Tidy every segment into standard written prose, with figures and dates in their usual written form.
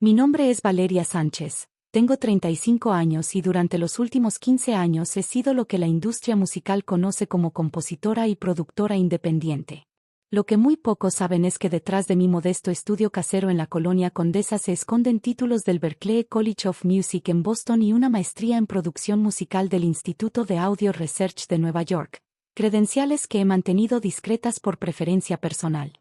Mi nombre es Valeria Sánchez, tengo 35 años y durante los últimos 15 años he sido lo que la industria musical conoce como compositora y productora independiente. Lo que muy pocos saben es que detrás de mi modesto estudio casero en la colonia Condesa se esconden títulos del Berklee College of Music en Boston y una maestría en producción musical del Instituto de Audio Research de Nueva York, credenciales que he mantenido discretas por preferencia personal.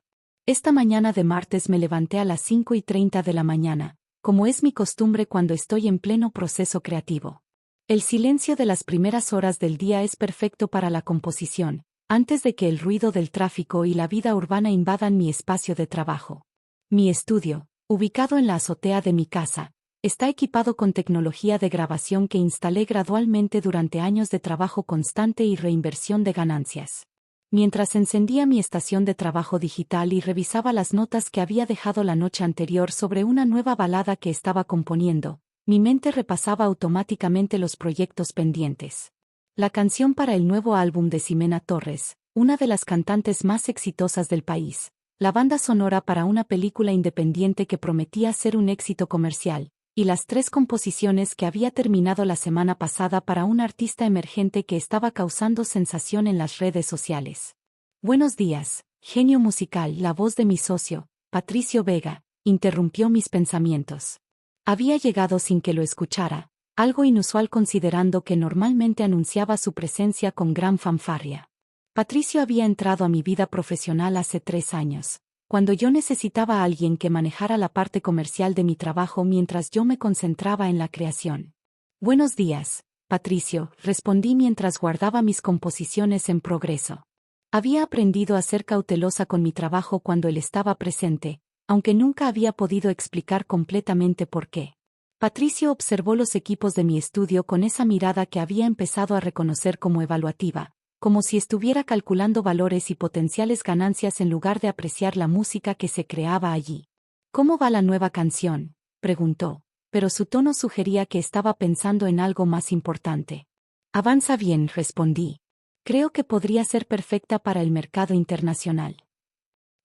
Esta mañana de martes me levanté a las 5:30 de la mañana, como es mi costumbre cuando estoy en pleno proceso creativo. El silencio de las primeras horas del día es perfecto para la composición, antes de que el ruido del tráfico y la vida urbana invadan mi espacio de trabajo. Mi estudio, ubicado en la azotea de mi casa, está equipado con tecnología de grabación que instalé gradualmente durante años de trabajo constante y reinversión de ganancias. Mientras encendía mi estación de trabajo digital y revisaba las notas que había dejado la noche anterior sobre una nueva balada que estaba componiendo, mi mente repasaba automáticamente los proyectos pendientes. La canción para el nuevo álbum de Ximena Torres, una de las cantantes más exitosas del país, la banda sonora para una película independiente que prometía ser un éxito comercial, y las 3 composiciones que había terminado la semana pasada para un artista emergente que estaba causando sensación en las redes sociales. Buenos días, genio musical. La voz de mi socio, Patricio Vega, interrumpió mis pensamientos. Había llegado sin que lo escuchara, algo inusual considerando que normalmente anunciaba su presencia con gran fanfarria. Patricio había entrado a mi vida profesional hace 3 años, cuando yo necesitaba a alguien que manejara la parte comercial de mi trabajo mientras yo me concentraba en la creación. Buenos días, Patricio, respondí mientras guardaba mis composiciones en progreso. Había aprendido a ser cautelosa con mi trabajo cuando él estaba presente, aunque nunca había podido explicar completamente por qué. Patricio observó los equipos de mi estudio con esa mirada que había empezado a reconocer como evaluativa, como si estuviera calculando valores y potenciales ganancias en lugar de apreciar la música que se creaba allí. ¿Cómo va la nueva canción?, preguntó, pero su tono sugería que estaba pensando en algo más importante. Avanza bien, respondí. Creo que podría ser perfecta para el mercado internacional.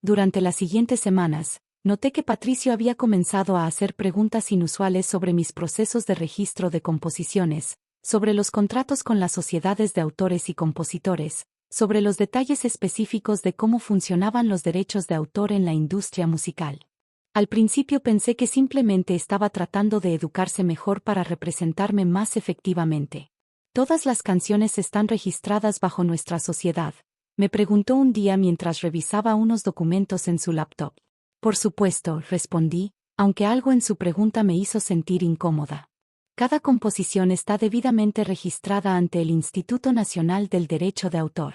Durante las siguientes semanas, noté que Patricio había comenzado a hacer preguntas inusuales sobre mis procesos de registro de composiciones, sobre los contratos con las sociedades de autores y compositores, sobre los detalles específicos de cómo funcionaban los derechos de autor en la industria musical. Al principio pensé que simplemente estaba tratando de educarse mejor para representarme más efectivamente. ¿Todas las canciones están registradas bajo nuestra sociedad?, me preguntó un día mientras revisaba unos documentos en su laptop. Por supuesto, respondí, aunque algo en su pregunta me hizo sentir incómoda. Cada composición está debidamente registrada ante el Instituto Nacional del Derecho de Autor.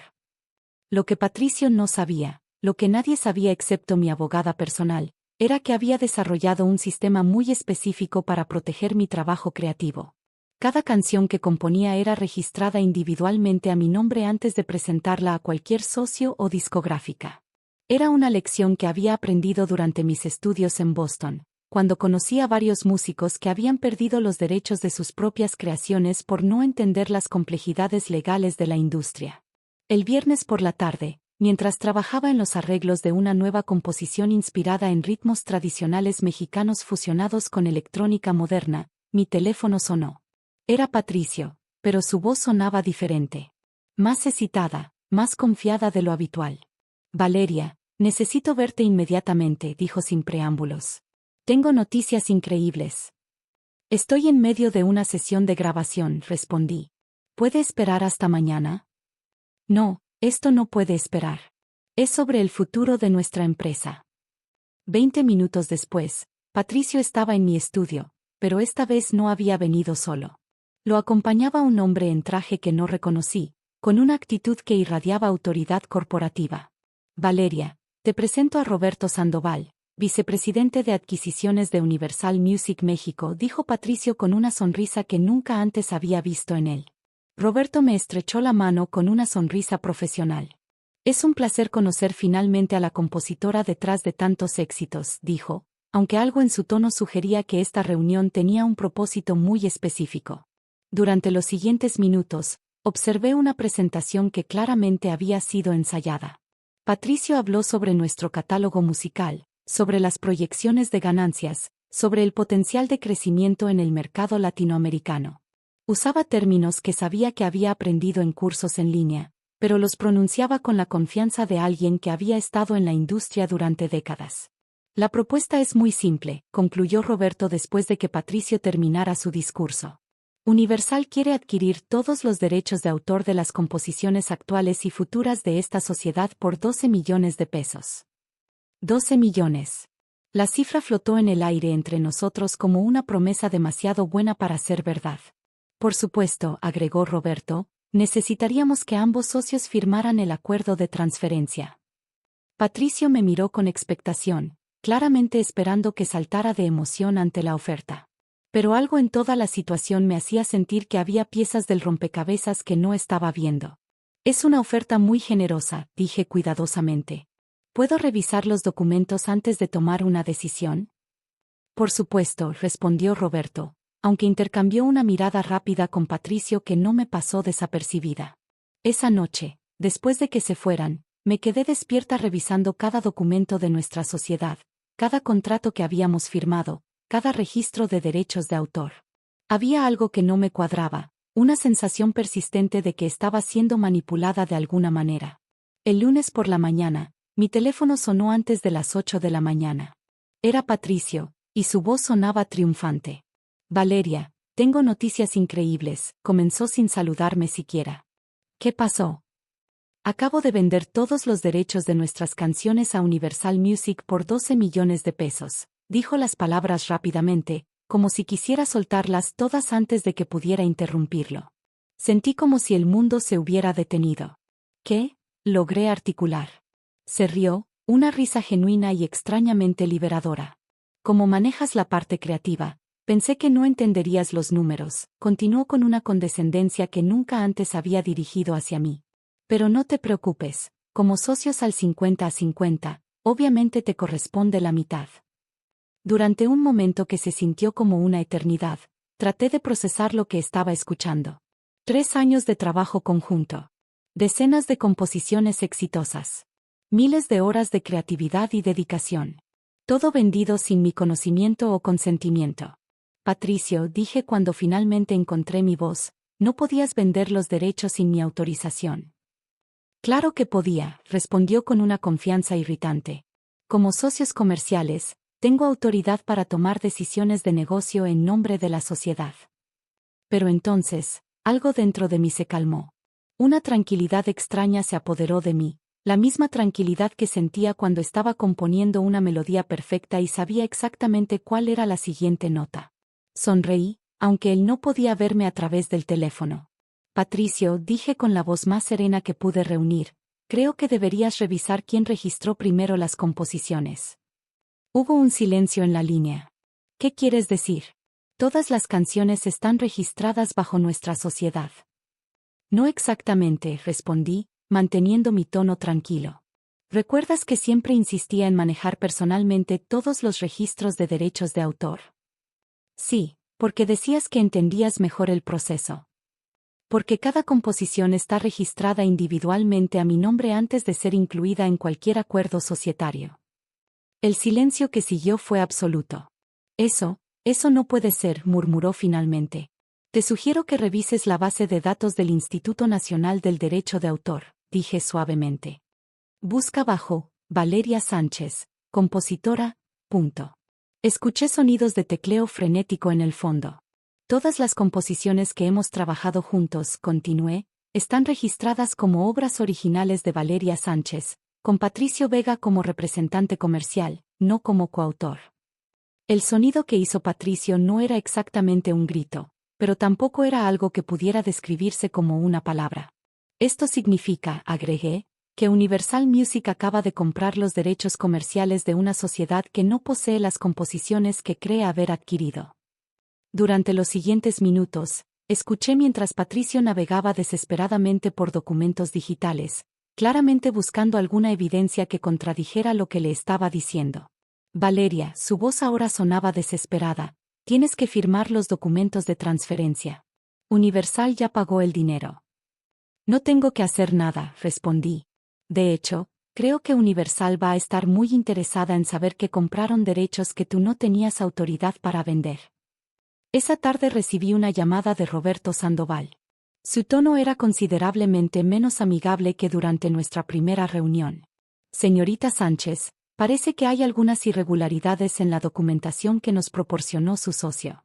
Lo que Patricio no sabía, lo que nadie sabía excepto mi abogada personal, era que había desarrollado un sistema muy específico para proteger mi trabajo creativo. Cada canción que componía era registrada individualmente a mi nombre antes de presentarla a cualquier socio o discográfica. Era una lección que había aprendido durante mis estudios en Boston, cuando conocí a varios músicos que habían perdido los derechos de sus propias creaciones por no entender las complejidades legales de la industria. El viernes por la tarde, mientras trabajaba en los arreglos de una nueva composición inspirada en ritmos tradicionales mexicanos fusionados con electrónica moderna, mi teléfono sonó. Era Patricio, pero su voz sonaba diferente. Más excitada, más confiada de lo habitual. Valeria, necesito verte inmediatamente, dijo sin preámbulos. Tengo noticias increíbles. Estoy en medio de una sesión de grabación, respondí. ¿Puede esperar hasta mañana? No, esto no puede esperar. Es sobre el futuro de nuestra empresa. 20 minutos después, Patricio estaba en mi estudio, pero esta vez no había venido solo. Lo acompañaba un hombre en traje que no reconocí, con una actitud que irradiaba autoridad corporativa. Valeria, te presento a Roberto Sandoval, vicepresidente de adquisiciones de Universal Music México, dijo Patricio con una sonrisa que nunca antes había visto en él. Roberto me estrechó la mano con una sonrisa profesional. Es un placer conocer finalmente a la compositora detrás de tantos éxitos, dijo, aunque algo en su tono sugería que esta reunión tenía un propósito muy específico. Durante los siguientes minutos, observé una presentación que claramente había sido ensayada. Patricio habló sobre nuestro catálogo musical, sobre las proyecciones de ganancias, sobre el potencial de crecimiento en el mercado latinoamericano. Usaba términos que sabía que había aprendido en cursos en línea, pero los pronunciaba con la confianza de alguien que había estado en la industria durante décadas. La propuesta es muy simple, concluyó Roberto después de que Patricio terminara su discurso. Universal quiere adquirir todos los derechos de autor de las composiciones actuales y futuras de esta sociedad por 12 millones de pesos. 12 millones. La cifra flotó en el aire entre nosotros como una promesa demasiado buena para ser verdad. Por supuesto, agregó Roberto, necesitaríamos que ambos socios firmaran el acuerdo de transferencia. Patricio me miró con expectación, claramente esperando que saltara de emoción ante la oferta. Pero algo en toda la situación me hacía sentir que había piezas del rompecabezas que no estaba viendo. Es una oferta muy generosa, dije cuidadosamente. ¿Puedo revisar los documentos antes de tomar una decisión? Por supuesto, respondió Roberto, aunque intercambió una mirada rápida con Patricio que no me pasó desapercibida. Esa noche, después de que se fueran, me quedé despierta revisando cada documento de nuestra sociedad, cada contrato que habíamos firmado, cada registro de derechos de autor. Había algo que no me cuadraba, una sensación persistente de que estaba siendo manipulada de alguna manera. El lunes por la mañana, mi teléfono sonó antes de las 8 de la mañana. Era Patricio, y su voz sonaba triunfante. Valeria, tengo noticias increíbles, comenzó sin saludarme siquiera. ¿Qué pasó? Acabo de vender todos los derechos de nuestras canciones a Universal Music por 12 millones de pesos. Dijo las palabras rápidamente, como si quisiera soltarlas todas antes de que pudiera interrumpirlo. Sentí como si el mundo se hubiera detenido. ¿Qué? Logré articular. Se rió, una risa genuina y extrañamente liberadora. Como manejas la parte creativa, pensé que no entenderías los números, continuó con una condescendencia que nunca antes había dirigido hacia mí. Pero no te preocupes, como socios al 50-50, obviamente te corresponde la mitad. Durante un momento que se sintió como una eternidad, traté de procesar lo que estaba escuchando. 3 años de trabajo conjunto. Decenas de composiciones exitosas. Miles de horas de creatividad y dedicación. Todo vendido sin mi conocimiento o consentimiento. Patricio, dije cuando finalmente encontré mi voz, no podías vender los derechos sin mi autorización. Claro que podía, respondió con una confianza irritante. Como socios comerciales, tengo autoridad para tomar decisiones de negocio en nombre de la sociedad. Pero entonces, algo dentro de mí se calmó. Una tranquilidad extraña se apoderó de mí, la misma tranquilidad que sentía cuando estaba componiendo una melodía perfecta y sabía exactamente cuál era la siguiente nota. Sonreí, aunque él no podía verme a través del teléfono. Patricio, dije con la voz más serena que pude reunir, creo que deberías revisar quién registró primero las composiciones. Hubo un silencio en la línea. ¿Qué quieres decir? Todas las canciones están registradas bajo nuestra sociedad. No exactamente, respondí, manteniendo mi tono tranquilo. ¿Recuerdas que siempre insistía en manejar personalmente todos los registros de derechos de autor? Sí, porque decías que entendías mejor el proceso. Porque cada composición está registrada individualmente a mi nombre antes de ser incluida en cualquier acuerdo societario. El silencio que siguió fue absoluto. Eso no puede ser, murmuró finalmente. Te sugiero que revises la base de datos del Instituto Nacional del Derecho de Autor, dije suavemente. Busca bajo, Valeria Sánchez, compositora, punto. Escuché sonidos de tecleo frenético en el fondo. Todas las composiciones que hemos trabajado juntos, continué, están registradas como obras originales de Valeria Sánchez, con Patricio Vega como representante comercial, no como coautor. El sonido que hizo Patricio no era exactamente un grito, pero tampoco era algo que pudiera describirse como una palabra. Esto significa, agregué, que Universal Music acaba de comprar los derechos comerciales de una sociedad que no posee las composiciones que cree haber adquirido. Durante los siguientes minutos, escuché mientras Patricio navegaba desesperadamente por documentos digitales, claramente buscando alguna evidencia que contradijera lo que le estaba diciendo. Valeria, su voz ahora sonaba desesperada, tienes que firmar los documentos de transferencia. Universal ya pagó el dinero. No tengo que hacer nada, respondí. De hecho, Creo que Universal va a estar muy interesada en saber que compraron derechos que tú no tenías autoridad para vender. Esa tarde recibí una llamada de Roberto Sandoval. Su tono era considerablemente menos amigable que durante nuestra primera reunión. Señorita Sánchez, parece que hay algunas irregularidades en la documentación que nos proporcionó su socio.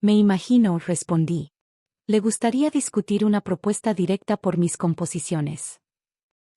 Me imagino, respondí. Le gustaría discutir una propuesta directa por mis composiciones.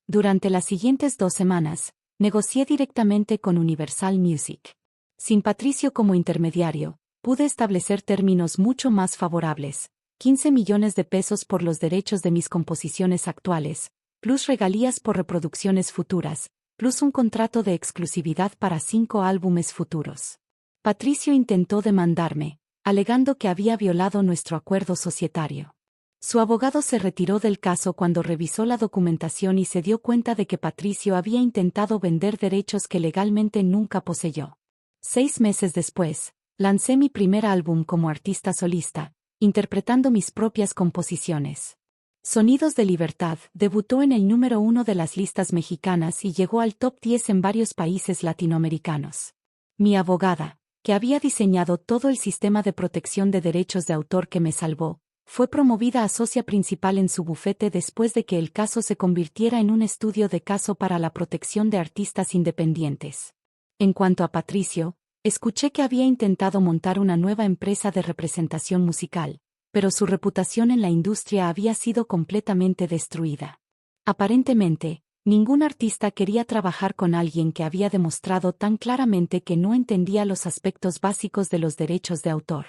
Durante las siguientes 2 semanas, negocié directamente con Universal Music. Sin Patricio como intermediario, pude establecer términos mucho más favorables. 15 millones de pesos por los derechos de mis composiciones actuales, plus regalías por reproducciones futuras, plus un contrato de exclusividad para 5 álbumes futuros. Patricio intentó demandarme, alegando que había violado nuestro acuerdo societario. Su abogado se retiró del caso cuando revisó la documentación y se dio cuenta de que Patricio había intentado vender derechos que legalmente nunca poseyó. 6 meses después, lancé mi primer álbum como artista solista, interpretando mis propias composiciones. Sonidos de Libertad debutó en el número 1 de las listas mexicanas y llegó al top 10 en varios países latinoamericanos. Mi abogada, que había diseñado todo el sistema de protección de derechos de autor que me salvó, fue promovida a socia principal en su bufete después de que el caso se convirtiera en un estudio de caso para la protección de artistas independientes. En cuanto a Patricio, escuché que había intentado montar una nueva empresa de representación musical, pero su reputación en la industria había sido completamente destruida. Aparentemente, ningún artista quería trabajar con alguien que había demostrado tan claramente que no entendía los aspectos básicos de los derechos de autor.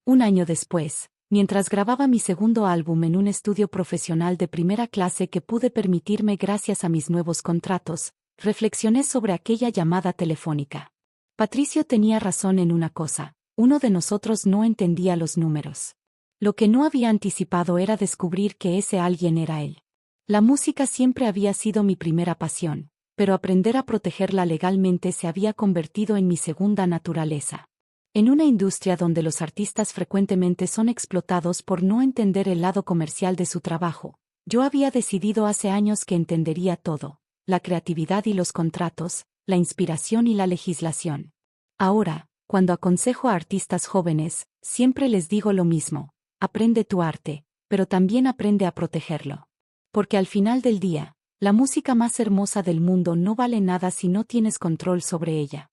Un año después, mientras grababa mi segundo álbum en un estudio profesional de primera clase que pude permitirme gracias a mis nuevos contratos, reflexioné sobre aquella llamada telefónica. Patricio tenía razón en una cosa, uno de nosotros no entendía los números. Lo que no había anticipado era descubrir que ese alguien era él. La música siempre había sido mi primera pasión, pero aprender a protegerla legalmente se había convertido en mi segunda naturaleza. En una industria donde los artistas frecuentemente son explotados por no entender el lado comercial de su trabajo, yo había decidido hace años que entendería todo, la creatividad y los contratos, la inspiración y la legislación. Ahora, cuando aconsejo a artistas jóvenes, siempre les digo lo mismo: aprende tu arte, pero también aprende a protegerlo. Porque al final del día, la música más hermosa del mundo no vale nada si no tienes control sobre ella.